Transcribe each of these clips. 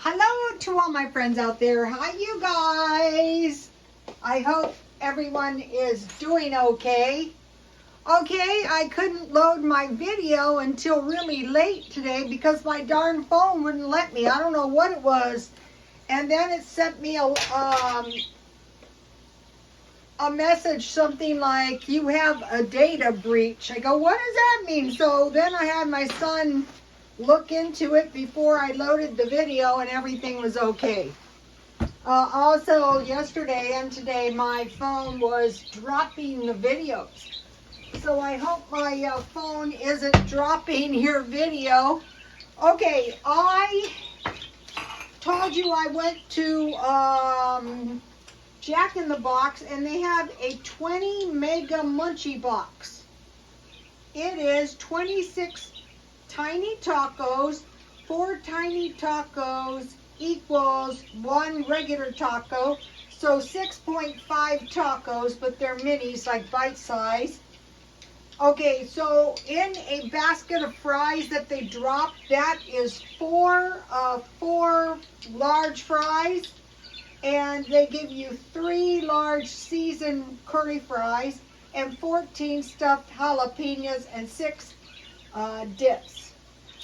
Hello to all my friends out there. Hi, you guys. I hope everyone is doing okay. Okay, I couldn't load my video until really late today because my darn phone wouldn't let me. I don't know what it was. And then it sent me a message, something like, you have a data breach. I go, what does that mean? So then I had my son look into it before I loaded the video, and everything was okay. Also, yesterday and today, my phone was dropping the videos. So I hope my phone isn't dropping your video. Okay, I told you I went to Jack in the Box, and they have a 20 mega Munchie box. It is 26 tiny tacos. 4 tiny tacos equals 1 regular taco. So 6.5 tacos, but they're minis, like bite size. Okay, so in a basket of fries that they drop, that is 4 large fries. And they give you 3 large seasoned curly fries and 14 stuffed jalapenos and 6 dips.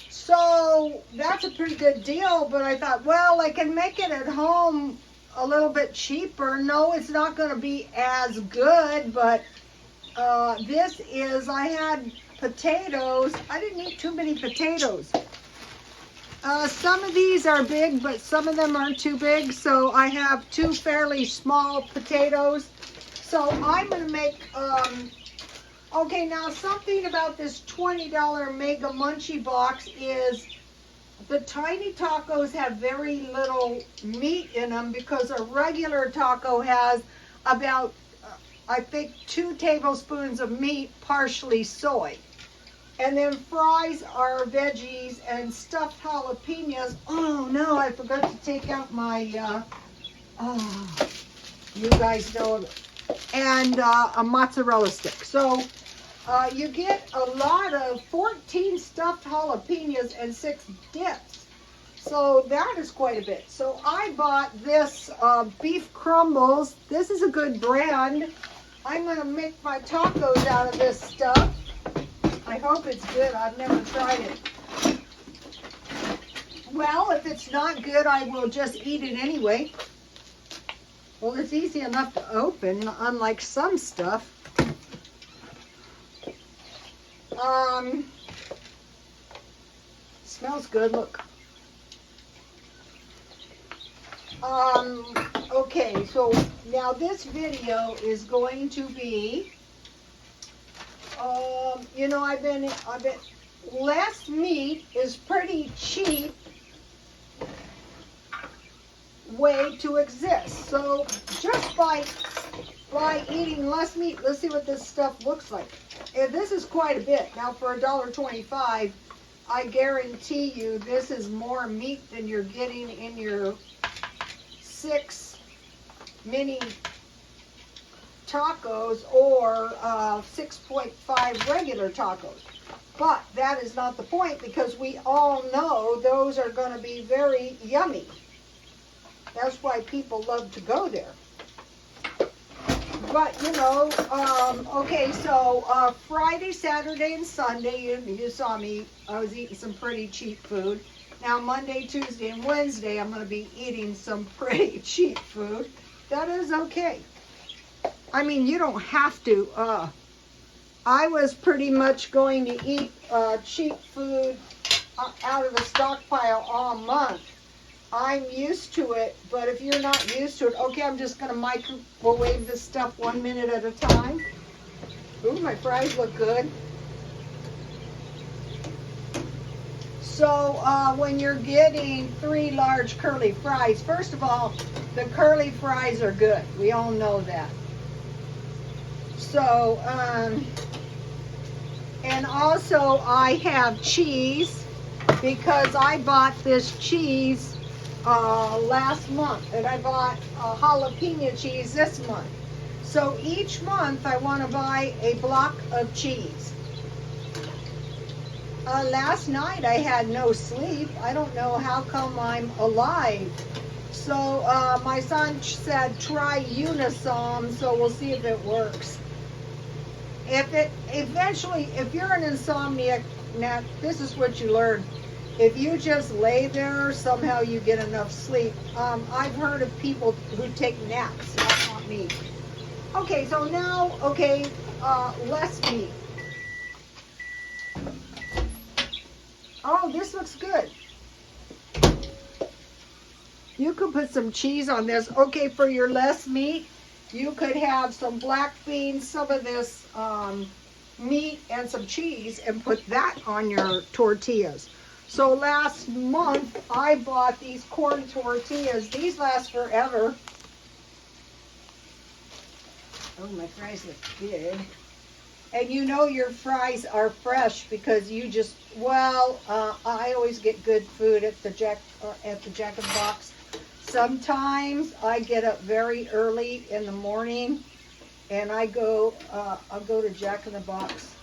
So that's a pretty good deal, but I thought, well, I can make it at home a little bit cheaper. No, it's not going to be as good, but this is, I had potatoes. I didn't eat too many potatoes. Some of these are big, but some of them aren't too big. So I have 2 fairly small potatoes. So I'm going to make, okay, now something about this $20 Mega Munchie box is the tiny tacos have very little meat in them, because a regular taco has about, I think, 2 tablespoons of meat, partially soy. And then fries are veggies and stuffed jalapenos. Oh no, I forgot to take out my, you guys know it. And a mozzarella stick. So you get a lot of 14 stuffed jalapenos and 6 dips. So that is quite a bit. So I bought this beef crumbles. This is a good brand. I'm going to make my tacos out of this stuff. I hope it's good. I've never tried it. Well, if it's not good, I will just eat it anyway. Well, it's easy enough to open, unlike some stuff. Smells good, look. Okay, so now this video is going to be, you know, I've been, less meat is pretty cheap way to exist. So just by eating less meat, let's see what this stuff looks like. And this is quite a bit. Now for $1.25, I guarantee you this is more meat than you're getting in your 6 mini tacos or 6.5 regular tacos. But that is not the point, because we all know those are going to be very yummy. That's why people love to go there. But, you know, okay, so Friday, Saturday, and Sunday, you saw me, I was eating some pretty cheap food. Now, Monday, Tuesday, and Wednesday, I'm going to be eating some pretty cheap food. That is okay. I mean, you don't have to. I was pretty much going to eat cheap food out of the stockpile all month. I'm used to it, but if you're not used to it, okay, I'm just going to microwave this stuff 1 minute at a time. Ooh, my fries look good. So when you're getting 3 large curly fries, first of all, the curly fries are good. We all know that. So, and also I have cheese, because I bought this cheese last month, and I bought jalapeno cheese this month. So each month I want to buy a block of cheese. Last night I had no sleep. I don't know how come I'm alive. So my son said try Unisom, so we'll see if it works. If you're an insomniac, now this is what you learn. If you just lay there, somehow you get enough sleep. I've heard of people who take naps. That's not me. Okay, so now, less meat. Oh, this looks good. You could put some cheese on this. Okay, for your less meat, you could have some black beans, some of this meat, and some cheese, and put that on your tortillas. So last month, I bought these corn tortillas. These last forever. Oh, my fries look good. And you know your fries are fresh because you just, I always get good food at the Jack in the Box. Sometimes I get up very early in the morning and I'll go to Jack in the Box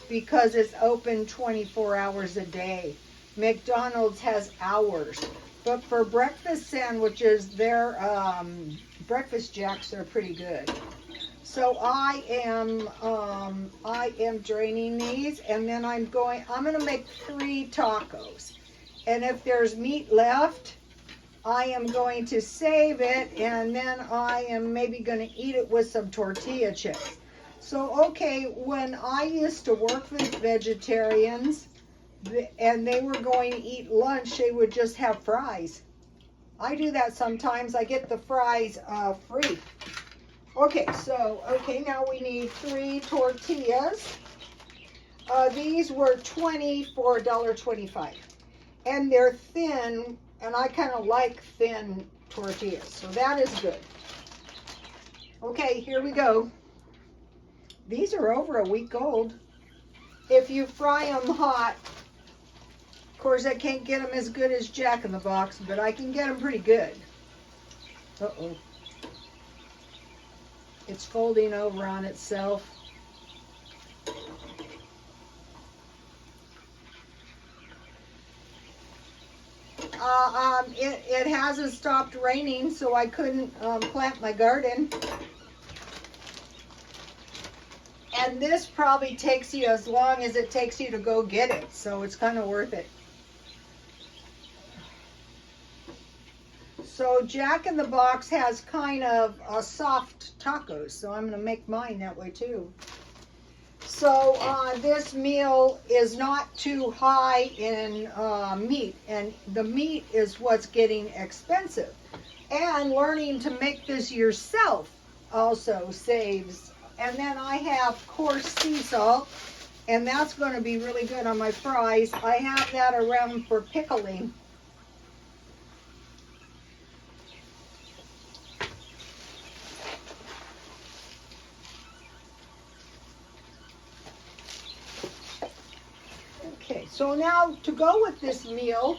because it's open 24 hours a day. McDonald's has hours. But for breakfast sandwiches, their breakfast jacks are pretty good. So I am draining these, and then I'm gonna make 3 tacos. And if there's meat left, I am going to save it, and then I am maybe gonna eat it with some tortilla chips. So, okay, when I used to work with vegetarians, and they were going to eat lunch, they would just have fries. I do that sometimes. I get the fries free. Okay, now we need 3 tortillas. These were $20 for $1.25. And they're thin, and I kind of like thin tortillas, so that is good. Okay, here we go. These are over a week old. If you fry them hot, of course I can't get them as good as Jack in the Box, but I can get them pretty good. Uh-oh. It's folding over on itself. It hasn't stopped raining, so I couldn't plant my garden. And this probably takes you as long as it takes you to go get it, so it's kind of worth it. So Jack in the Box has kind of soft tacos, so I'm going to make mine that way too. So this meal is not too high in meat, and the meat is what's getting expensive. And learning to make this yourself also saves. And then I have coarse sea salt, and that's going to be really good on my fries. I have that around for pickling. Okay, so now to go with this meal,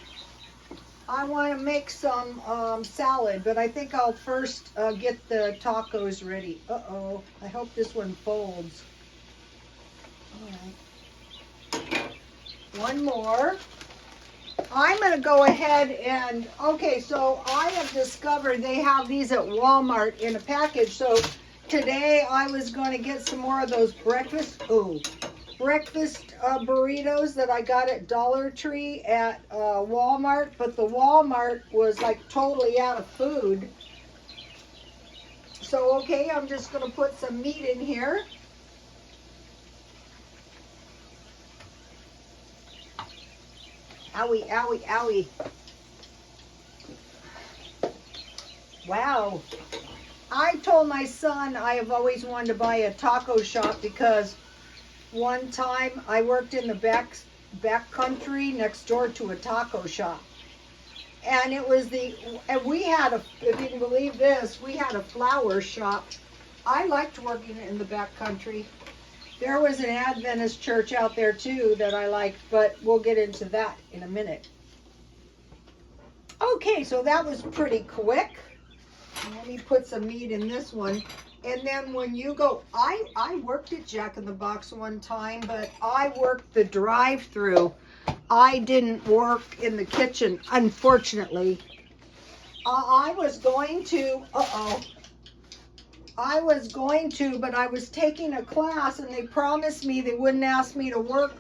I want to make some salad, but I think I'll first get the tacos ready. Uh-oh, I hope this one folds. All right. One more. I'm going to go ahead and, okay, so I have discovered they have these at Walmart in a package. So today I was going to get some more of those breakfast burritos that I got at Dollar Tree at Walmart, but the Walmart was like totally out of food. So okay, I'm just going to put some meat in here. Owie, owie, owie. Wow. I told my son I have always wanted to buy a taco shop because one time I worked in the back country next door to a taco shop. And it was and we had if you can believe this, we had a flower shop. I liked working in the back country. There was an Adventist church out there too that I liked, but we'll get into that in a minute. Okay, so that was pretty quick. Let me put some meat in this one. And then when you go, I worked at Jack in the Box one time, but I worked the drive-through. I didn't work in the kitchen, unfortunately. I was going to, I was going to, but I was taking a class and they promised me they wouldn't ask me to work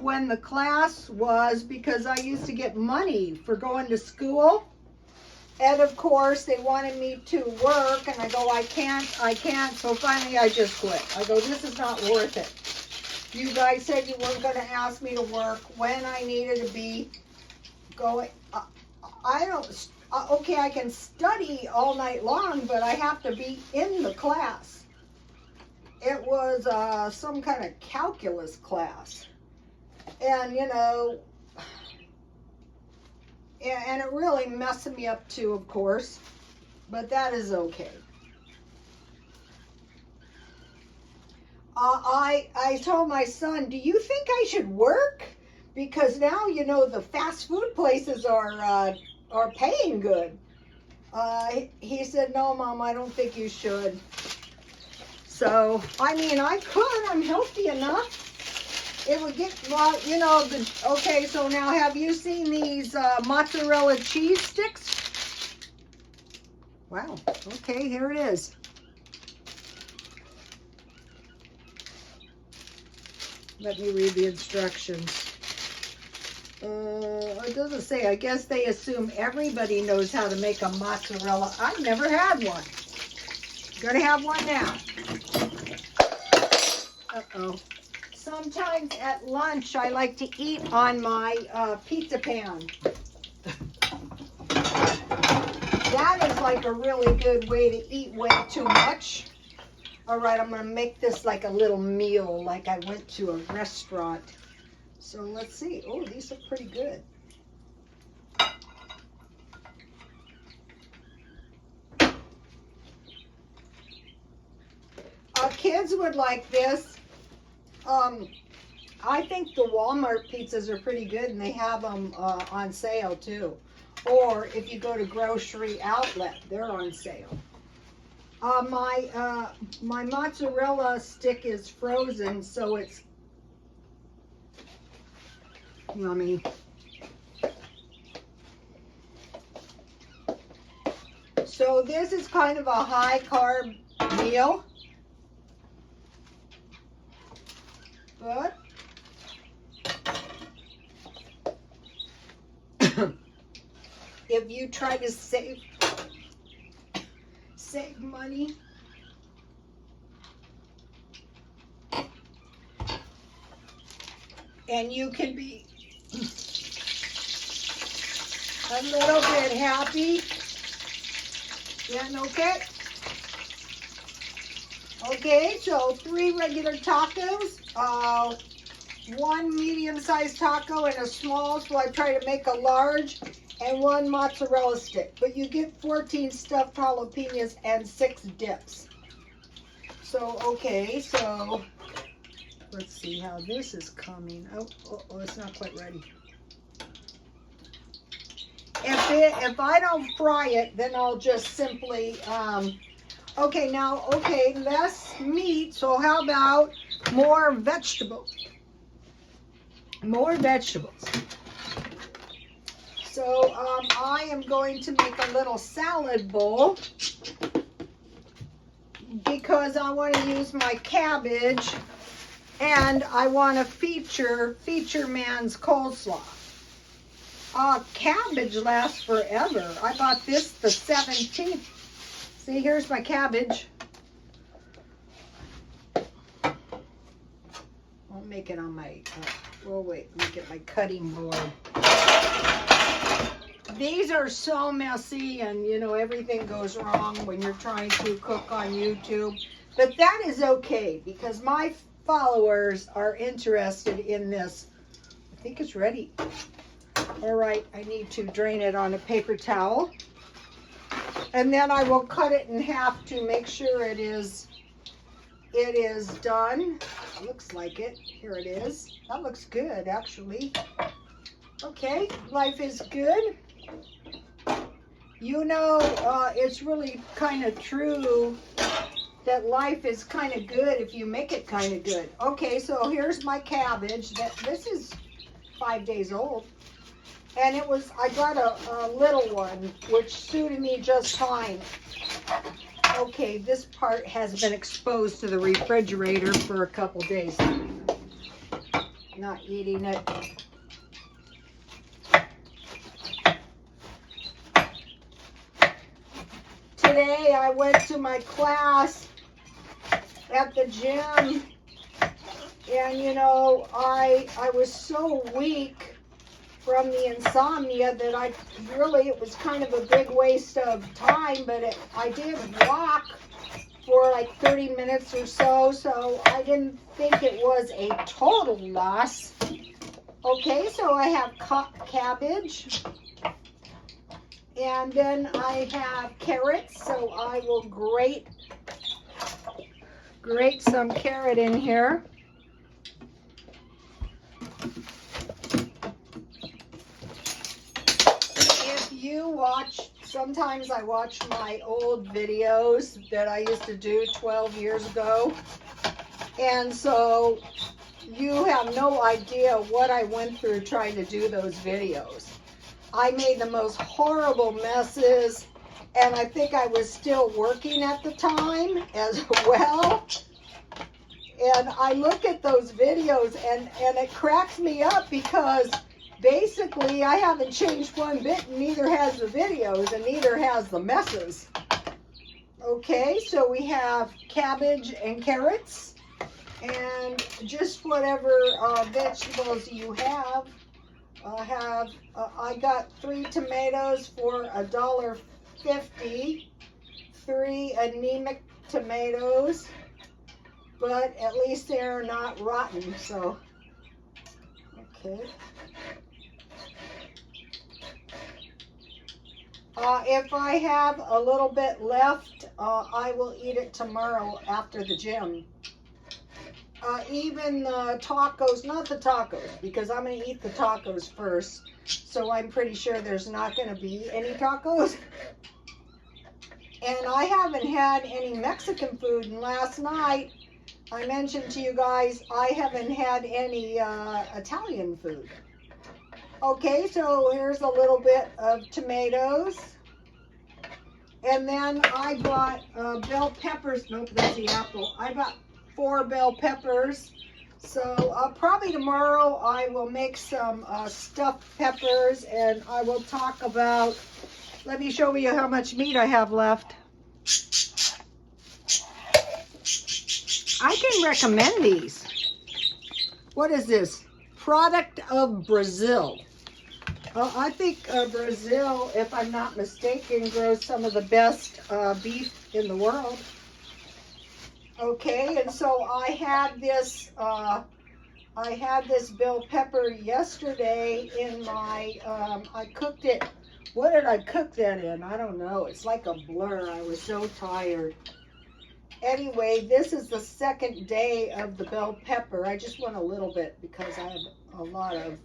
when the class was because I used to get money for going to school. And of course they wanted me to work and I go, I can't. So finally I just quit. I go, this is not worth it. You guys said you weren't going to ask me to work when I needed to be going. Okay, I can study all night long, but I have to be in the class. It was some kind of calculus class. And, you know, and it really messed me up too, of course, but that is okay. I told my son, do you think I should work? Because now, you know, the fast food places are paying good. He said, no, Mom, I don't think you should. So, I mean, I could. I'm healthy enough. It would get, well, you know, okay, so now have you seen these mozzarella cheese sticks? Wow, okay, here it is. Let me read the instructions. It doesn't say. I guess they assume everybody knows how to make a mozzarella. I've never had one. Gonna have one now. Uh-oh. Sometimes at lunch I like to eat on my pizza pan. That is like a really good way to eat way too much. All right, I'm gonna make this like a little meal, like I went to a restaurant. So let's see. Oh, these look pretty good. Kids would like this. I think the Walmart pizzas are pretty good, and they have them on sale too. Or if you go to Grocery Outlet, they're on sale. My mozzarella stick is frozen, so it's yummy. So this is kind of a high carb meal. But if you try to save money, and you can be a little bit happy, then okay. Okay, so 3 regular tacos, 1 medium-sized taco and a small, so I try to make a large, and 1 mozzarella stick. But you get 14 stuffed jalapenos and 6 dips. So, okay, so let's see how this is coming. Oh, it's not quite ready. If I don't fry it, then I'll just simply, okay, now, okay, less meat, so how about more vegetables? More vegetables. So, I am going to make a little salad bowl because I want to use my cabbage and I want to feature Man's coleslaw. Cabbage lasts forever. I bought this the 17th. See, here's my cabbage. I'll make it on my, well, wait, let me get my cutting board. These are so messy and, you know, everything goes wrong when you're trying to cook on YouTube. But that is okay because my followers are interested in this. I think it's ready. All right, I need to drain it on a paper towel. And then I will cut it in half to make sure it is done. Looks like it. Here it is. That looks good, actually. Okay, life is good. You know, it's really kind of true that life is kind of good if you make it kind of good. Okay, so here's my cabbage. This is 5 days old. And I got a little one, which suited me just fine. Okay, this part has been exposed to the refrigerator for a couple days. Not eating it. Today I went to my class at the gym, and you know, I was so weak from the insomnia that it was kind of a big waste of time, but I did walk for like 30 minutes or so I didn't think it was a total loss. Okay, so I have cabbage, and then I have carrots, so I will grate some carrot in here. Sometimes I watch my old videos that I used to do 12 years ago, and so you have no idea what I went through trying to do those videos. I made the most horrible messes, and I think I was still working at the time as well. And I look at those videos and it cracks me up because basically I haven't changed one bit, and neither has the videos, and neither has the messes. Okay, so we have cabbage and carrots, and just whatever vegetables you have. I got 3 tomatoes for $1.50, 3 anemic tomatoes, but at least they're not rotten, so, okay. If I have a little bit left, I will eat it tomorrow after the gym. Even the tacos, not the tacos, because I'm going to eat the tacos first, so I'm pretty sure there's not going to be any tacos. And I haven't had any Mexican food, and last night I mentioned to you guys I haven't had any Italian food. Okay, so here's a little bit of tomatoes. And then I bought bell peppers. Nope, that's the apple. I got 4 bell peppers. So probably tomorrow I will make some stuffed peppers, and I will talk about, let me show you how much meat I have left. I can recommend these. What is this? Product of Brazil. I think Brazil, if I'm not mistaken, grows some of the best beef in the world. Okay, and so I had this bell pepper yesterday in my, I cooked it. What did I cook that in? I don't know. It's like a blur. I was so tired. Anyway, this is the second day of the bell pepper. I just want a little bit because I have a lot of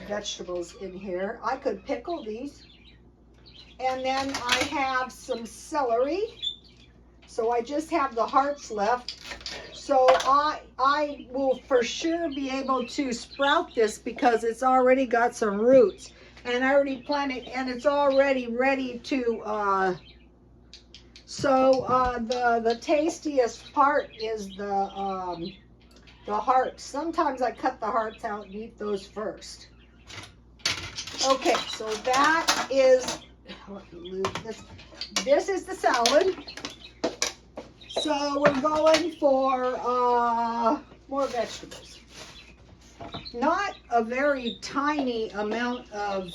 vegetables in here. I could pickle these. And then I have some celery. So I just have the hearts left. So I will for sure be able to sprout this because it's already got some roots. And I already planted, and it's already ready to, the tastiest part is the hearts. Sometimes I cut the hearts out and eat those first. Okay, so that is, this is the salad. So we're going for more vegetables. Not a very tiny amount of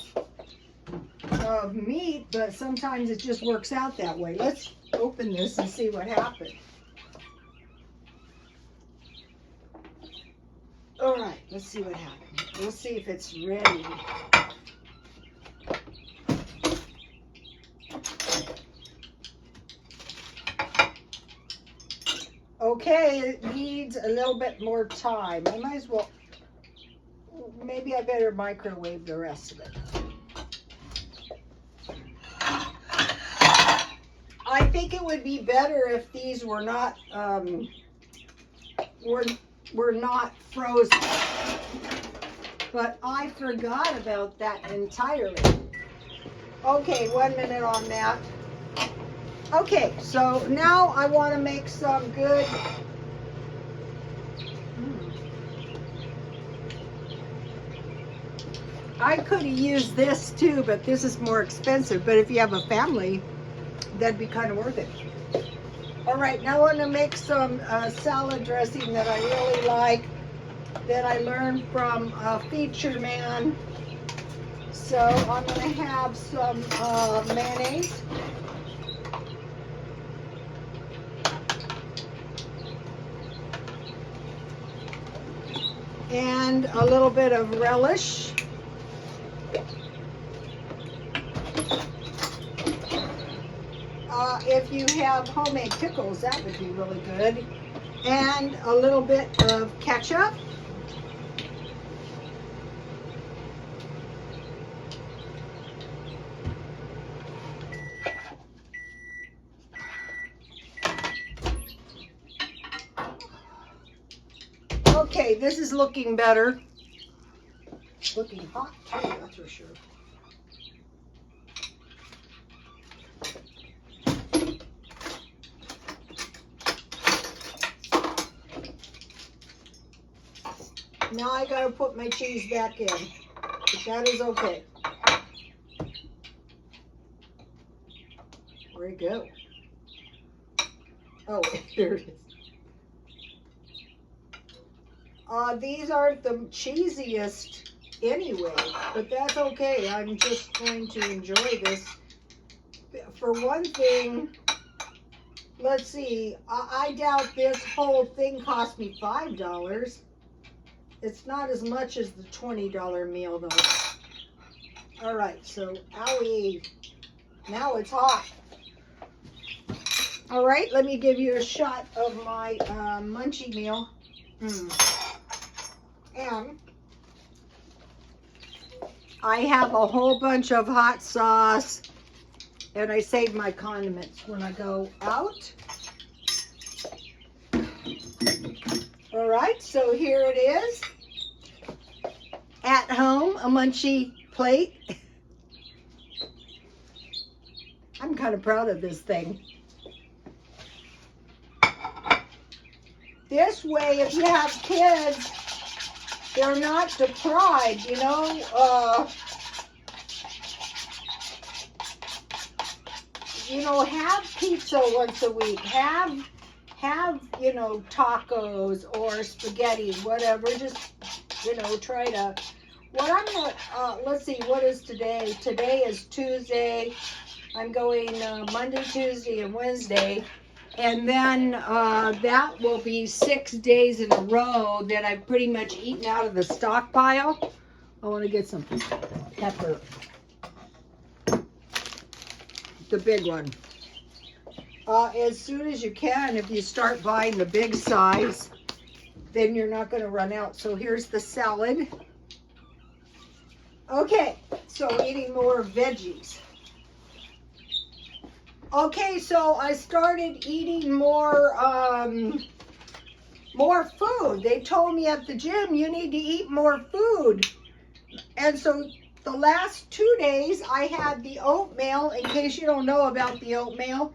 meat, but sometimes it just works out that way. Let's open this and see what happened. All right, let's see what happened. We'll see if it's ready. Okay, it needs a little bit more time. I might as well, maybe I better microwave the rest of it. I think it would be better if these were not were not frozen. But I forgot about that entirely. Okay, 1 minute on that. Okay, so now I want to make some good. I could have used this too, but this is more expensive. But if you have a family, that'd be kind of worth it. All right, now I want to make some salad dressing that I really like, that I learned from Feature Man. So I'm going to have some mayonnaise. And a little bit of relish. If you have homemade pickles, that would be really good. And a little bit of ketchup. Okay, this is looking better. It's looking hot too, that's for sure. Now I gotta put my cheese back in, but that is okay. Where'd it go? Oh, here it is. These aren't the cheesiest anyway, but that's okay. I'm just going to enjoy this. For one thing, let's see, I doubt this whole thing cost me $5. It's not as much as the $20 meal though. All right, so owie, now it's hot. All right, let me give you a shot of my Munchie meal. And I have a whole bunch of hot sauce, and I save my condiments when I go out. All right, so here it is. At home, a Munchie plate. I'm kind of proud of this thing. This way, if you have kids, they're not deprived, you know. Have pizza once a week. Have tacos or spaghetti, whatever. Just, try to. What I'm gonna, let's see, what is today? Today is Tuesday. I'm going Monday, Tuesday, and Wednesday. And then that will be 6 days in a row that I've pretty much eaten out of the stockpile. I want to get some pepper. The big one. As soon as you can, if you start buying the big size, then you're not going to run out. So here's the salad. Okay, so eating more veggies. Okay, so I started eating more food. They told me at the gym, you need to eat more food. And so the last 2 days, I had the oatmeal. In case you don't know about the oatmeal,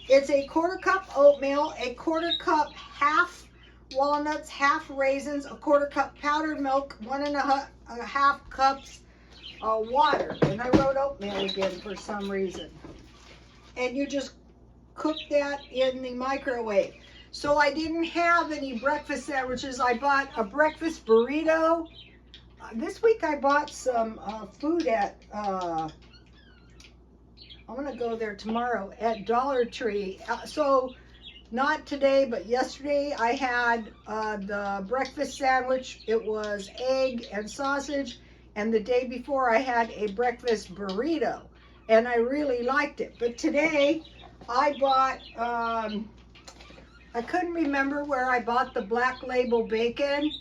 it's a 1/4 cup oatmeal, a 1/4 cup half walnuts, half raisins, a 1/4 cup powdered milk, 1.5 cups water. And I wrote oatmeal again for some reason. And you just cook that in the microwave. So I didn't have any breakfast sandwiches. I bought a breakfast burrito. This week I bought some food at, I'm going to go there tomorrow, at Dollar Tree. So not today, but yesterday I had the breakfast sandwich. It was egg and sausage. And the day before I had a breakfast burrito. And I really liked it. But today I bought, I couldn't remember where I bought the Black Label bacon,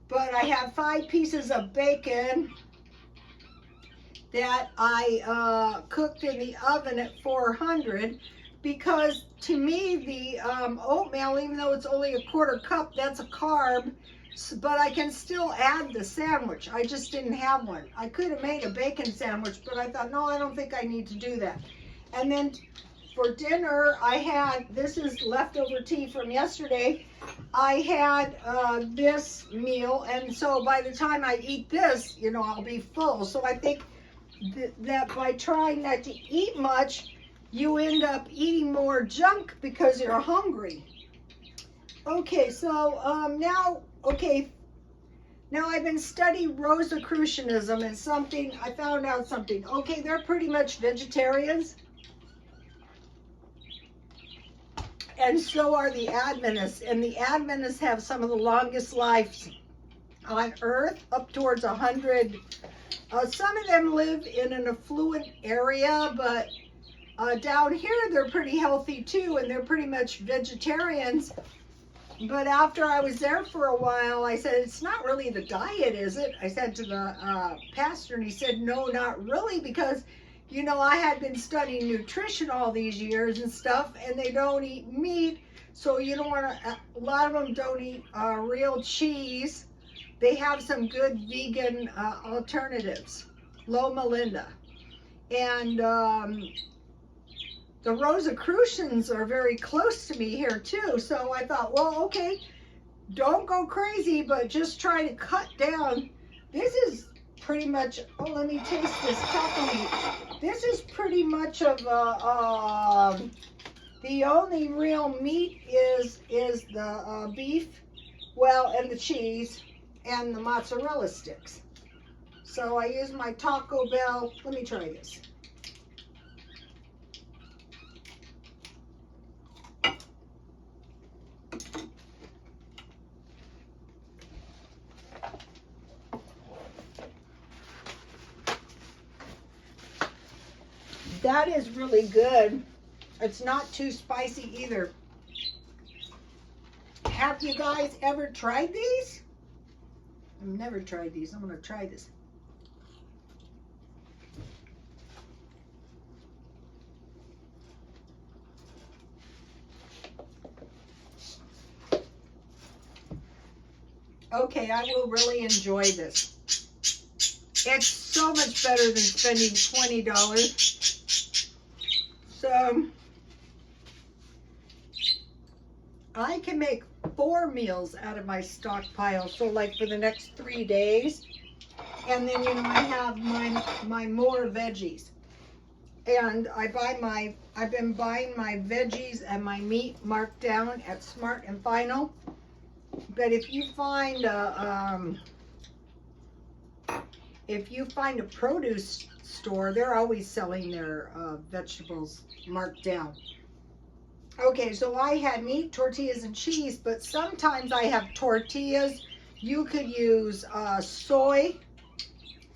but I have 5 pieces of bacon that I cooked in the oven at 400 because to me the oatmeal, even though it's only a quarter cup, that's a carb, but I can still add the sandwich. I just didn't have one. I could have made a bacon sandwich, but I thought, no, I don't think I need to do that. And then for dinner, I had, this is leftover tea from yesterday, I had this meal, and so by the time I eat this, you know, I'll be full. So I think that by trying not to eat much, you end up eating more junk because you're hungry. Okay, so now I've been studying Rosicrucianism, and I found out something. Okay, they're pretty much vegetarians. And so are the Adventists. And the Adventists have some of the longest lives on earth, up towards 100. Some of them live in an affluent area, but down here they're pretty healthy too, and they're pretty much vegetarians. But after I was there for a while, I said, it's not really the diet, is it? I said to the pastor, and he said, no, not really, because, you know, I had been studying nutrition all these years and stuff, and they don't eat meat, so you don't want to, a lot of them don't eat real cheese. They have some good vegan alternatives, Loma Linda. And the Rosicrucians are very close to me here too, so I thought, well, okay, don't go crazy, but just try to cut down. This is pretty much, oh, let me taste this taco meat. This is pretty much of the only real meat is the beef, well, and the cheese and the mozzarella sticks. So I use my Taco Bell. Let me try this. That is really good. It's not too spicy either. Have you guys ever tried these? I've never tried these. I'm going to try this. Okay, I will really enjoy this. It's so much better than spending $20. So I can make 4 meals out of my stockpile. So like for the next 3 days. And then, you know, I have my more veggies. And I've been buying my veggies and my meat marked down at Smart and Final. But if you find a produce store, they're always selling their vegetables marked down. Okay, so I had meat, tortillas, and cheese, but sometimes I have tortillas. You could use soy,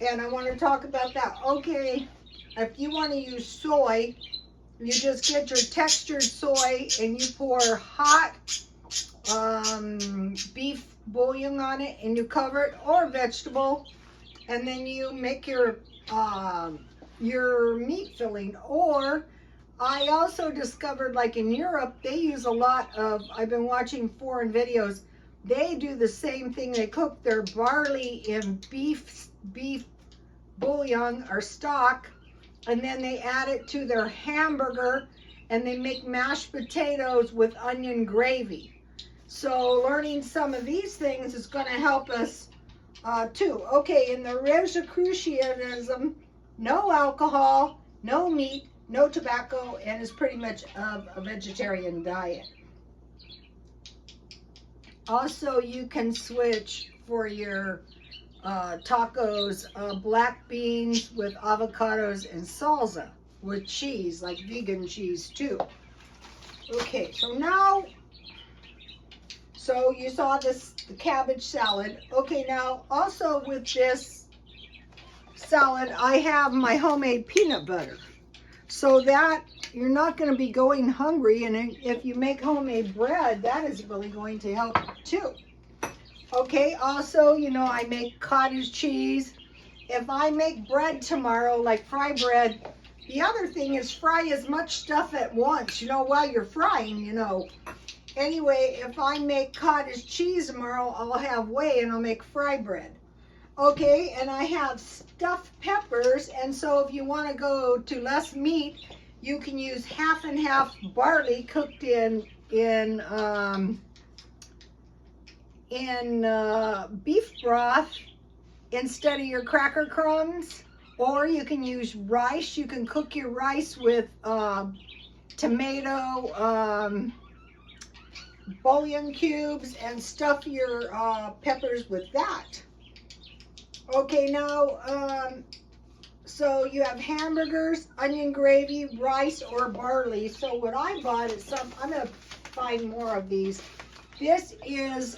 and I want to talk about that. Okay, if you want to use soy, you just get your textured soy and you pour hot beef bouillon on it, and you cover it, or vegetable, and then you make your meat filling. Or I also discovered, like in Europe, they use a lot of, I've been watching foreign videos, they do the same thing. They cook their barley in beef bouillon or stock, and then they add it to their hamburger, and they make mashed potatoes with onion gravy. So learning some of these things is going to help us too. Okay, in the Rosicrucianism, no alcohol, no meat, no tobacco, and it's pretty much a vegetarian diet. Also, you can switch for your tacos, black beans with avocados and salsa with cheese, like vegan cheese too. Okay, so now, so you saw the cabbage salad. Okay, now also with this salad, I have my homemade peanut butter. So that you're not going to be going hungry, and if you make homemade bread, that is really going to help too. Okay, also, you know, I make cottage cheese. If I make bread tomorrow, like fry bread, The other thing is fry as much stuff at once, you know, while you're frying, you know. Anyway, if I make cottage cheese tomorrow, I'll have whey and I'll make fry bread. Okay, and I have stuffed peppers, and so if you want to go to less meat, you can use half and half barley cooked in beef broth instead of your cracker crumbs. Or you can use rice. You can cook your rice with tomato, bouillon cubes, and stuff your peppers with that. Okay, now, so you have hamburgers, onion gravy, rice, or barley. So what I bought is I'm going to find more of these. This is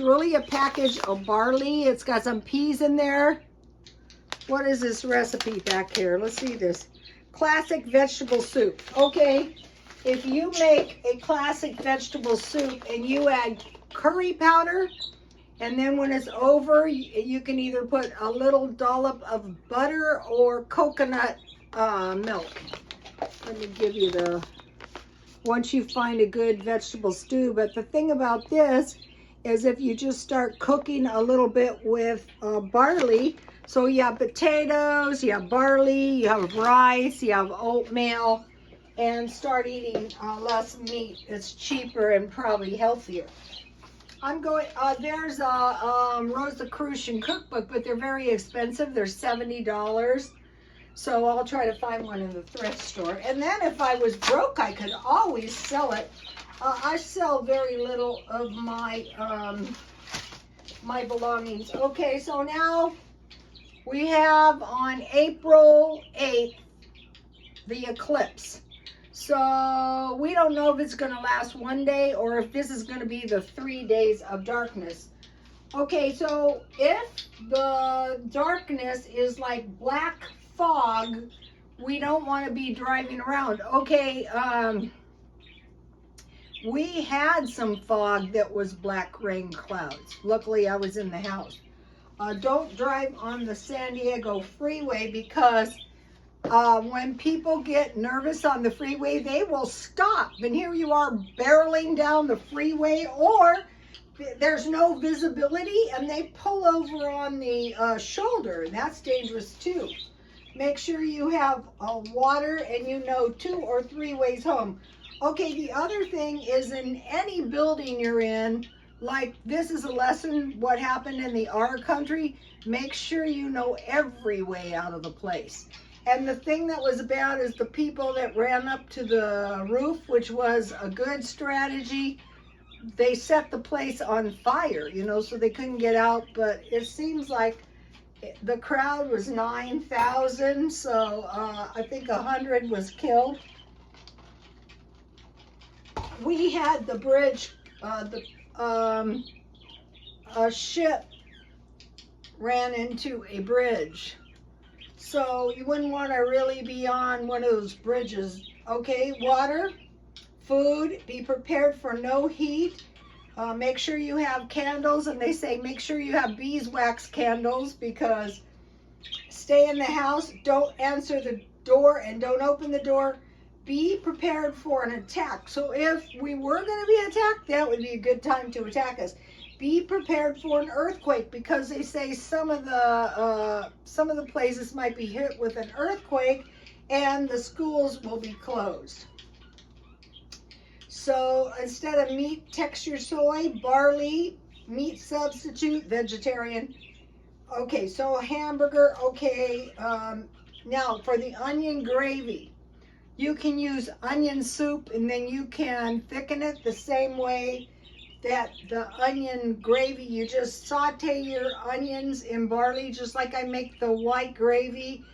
really a package of barley. It's got some peas in there. What is this recipe back here? Let's see this. Classic vegetable soup. Okay, if you make a classic vegetable soup and you add curry powder, and then when it's over, you can either put a little dollop of butter or coconut milk. Let me give you once you find a good vegetable stew. But the thing about this is if you just start cooking a little bit with barley, so you have potatoes, you have barley, you have rice, you have oatmeal, and start eating less meat. It's cheaper and probably healthier. There's a Rosicrucian cookbook, but they're very expensive. They're $70. So I'll try to find one in the thrift store. And then if I was broke, I could always sell it. I sell very little of my my belongings. Okay, so now we have on April 8th, the eclipse. So we don't know if it's going to last one day or if this is going to be the 3 days of darkness. Okay, so if the darkness is like black fog, we don't want to be driving around. Okay, we had some fog that was black rain clouds. Luckily, I was in the house. Don't drive on the San Diego freeway because when people get nervous on the freeway, they will stop. And here you are barreling down the freeway, or there's no visibility and they pull over on the shoulder, and that's dangerous too. Make sure you have water and you know 2 or 3 ways home. Okay, the other thing is in any building you're in, like this is a lesson what happened in the R country, make sure you know every way out of the place. And the thing that was bad is the people that ran up to the roof, which was a good strategy. They set the place on fire, you know, so they couldn't get out. But it seems like the crowd was 9,000, so I think 100 was killed. We had the bridge, a ship ran into a bridge. So you wouldn't want to really be on one of those bridges. Okay, water, food, be prepared for no heat. Make sure you have candles, and they say make sure you have beeswax candles, because stay in the house, don't answer the door and don't open the door. Be prepared for an attack. So if we were going to be attacked, that would be a good time to attack us. Be prepared for an earthquake, because they say some of the places might be hit with an earthquake and the schools will be closed. So instead of meat, texture soy, barley, meat substitute, vegetarian. Okay, so a hamburger. Okay, now for the onion gravy, you can use onion soup, and then you can thicken it the same way that the onion gravy. You just saute your onions in barley, just like I make the white gravy,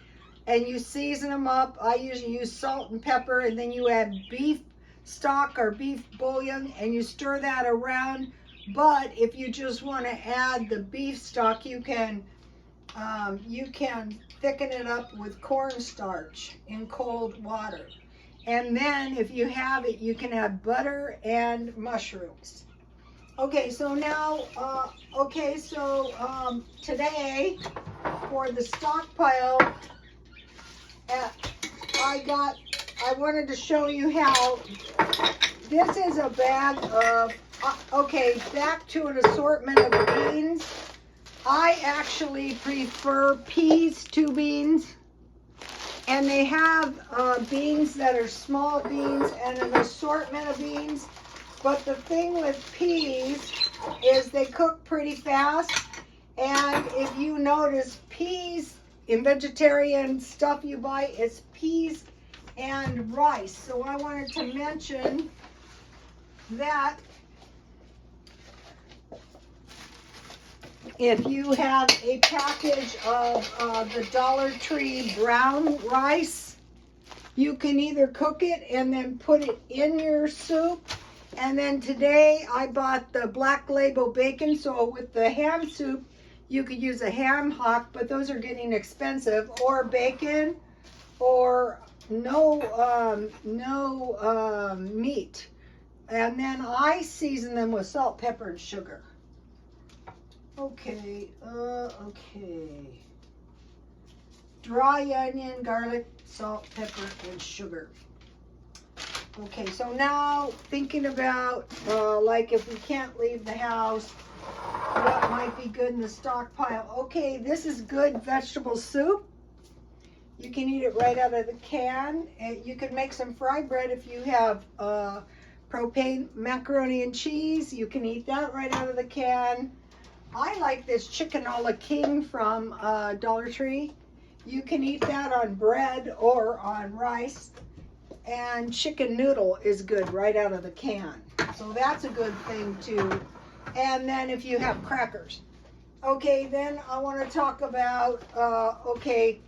and you season them up. I usually use salt and pepper, and then you add beef stock or beef bouillon, and you stir that around. But if you just want to add the beef stock, you can thicken it up with cornstarch in cold water. And then if you have it, you can add butter and mushrooms. Okay, so now, today for the stockpile, I wanted to show you how this is a bag of, okay, back to an assortment of beans. I actually prefer peas to beans. And they have beans that are small beans and an assortment of beans. But the thing with peas is they cook pretty fast. And if you notice, peas in vegetarian stuff you buy is peas and rice. So I wanted to mention that if you have a package of the Dollar Tree brown rice, you can either cook it and then put it in your soup. And then today I bought the Black Label bacon, so with the ham soup, you could use a ham hock, but those are getting expensive, or bacon, or no meat. And then I season them with salt, pepper, and sugar. Okay, okay. Dry onion, garlic, salt, pepper, and sugar. Okay, so now thinking about, like if we can't leave the house, what might be good in the stockpile. Okay, this is good vegetable soup. You can eat it right out of the can. And you can make some fry bread if you have propane macaroni and cheese. You can eat that right out of the can. I like this Chickenola King from Dollar Tree. You can eat that on bread or on rice. And chicken noodle is good right out of the can. So that's a good thing too. And then if you have crackers. Okay, then I want to talk about, okay,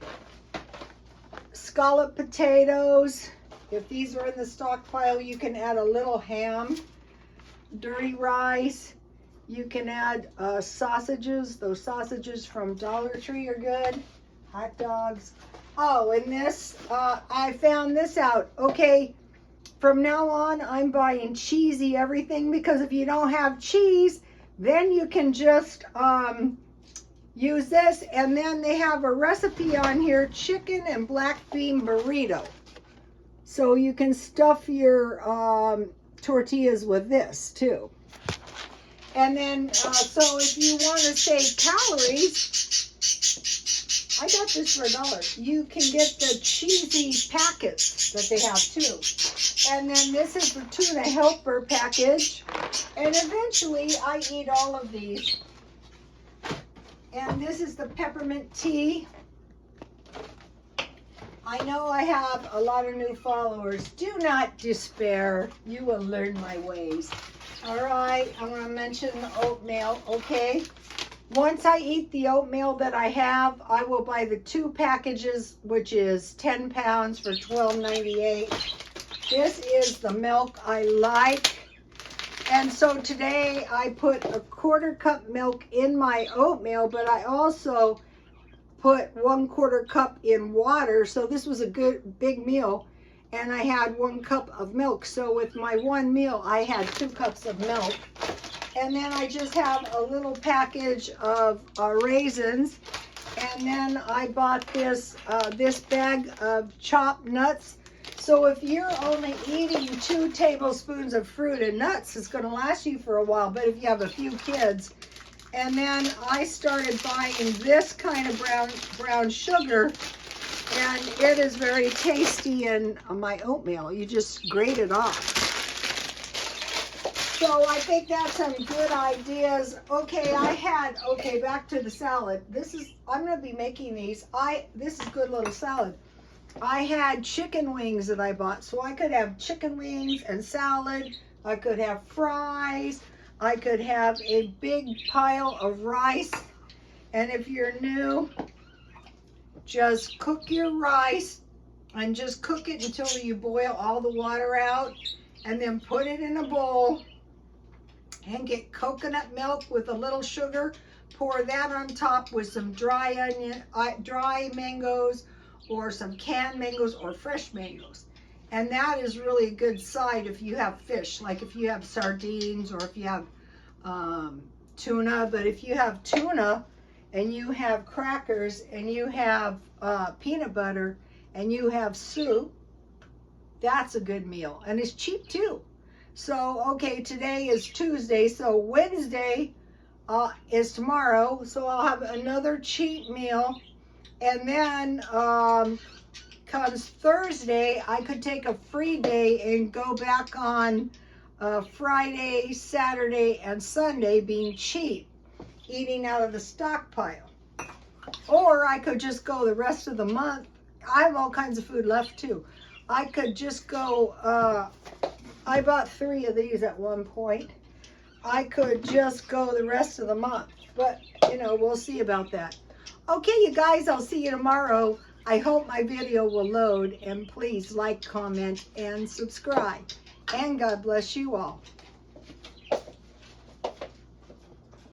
scallop potatoes. If these are in the stockpile, you can add a little ham. Dirty rice. You can add sausages. Those sausages from Dollar Tree are good. Hot dogs. Oh, and this, I found this out. Okay, from now on, I'm buying cheesy everything, because if you don't have cheese, then you can just use this. And then they have a recipe on here, chicken and black bean burrito. So you can stuff your tortillas with this too. And then, so if you want to save calories, I got this for $1. You can get the cheesy packets that they have too. And then this is the tuna helper package. And eventually I eat all of these. And this is the peppermint tea. I know I have a lot of new followers. Do not despair. You will learn my ways. All right, I want to mention the oatmeal, okay? Once I eat the oatmeal that I have, I will buy the 2 packages, which is 10 pounds for $12.98. This is the milk I like. And so today I put a 1/4 cup milk in my oatmeal, but I also put 1/4 cup in water. So this was a good big meal. And I had 1 cup of milk. So with my one meal, I had 2 cups of milk. And then I just have a little package of raisins. And then I bought this bag of chopped nuts. So if you're only eating 2 tablespoons of fruit and nuts, it's going to last you for a while. But if you have a few kids. And then I started buying this kind of brown sugar. And it is very tasty in my oatmeal. You just grate it off. So I think that's some good ideas. Okay, okay, back to the salad. I'm going to be making these. This is good little salad. I had chicken wings that I bought. So I could have chicken wings and salad. I could have fries. I could have a big pile of rice. And if you're new, just cook your rice and just cook it until you boil all the water out, and then put it in a bowl and get coconut milk with a little sugar. Pour that on top with some dry mangoes, or some canned mangoes, or fresh mangoes. And that is really a good side if you have fish, like if you have sardines, or if you have tuna. But if you have tuna and you have crackers and you have peanut butter and you have soup, that's a good meal. And it's cheap too. So, okay, today is Tuesday, so Wednesday is tomorrow. So I'll have another cheat meal. And then comes Thursday, I could take a free day and go back on Friday, Saturday, and Sunday being cheap, eating out of the stockpile. Or I could just go the rest of the month. I have all kinds of food left too. I could just go, I bought 3 of these at one point. I could just go the rest of the month, but you know, we'll see about that. Okay, you guys, I'll see you tomorrow. I hope my video will load, and please like, comment, and subscribe. And God bless you all.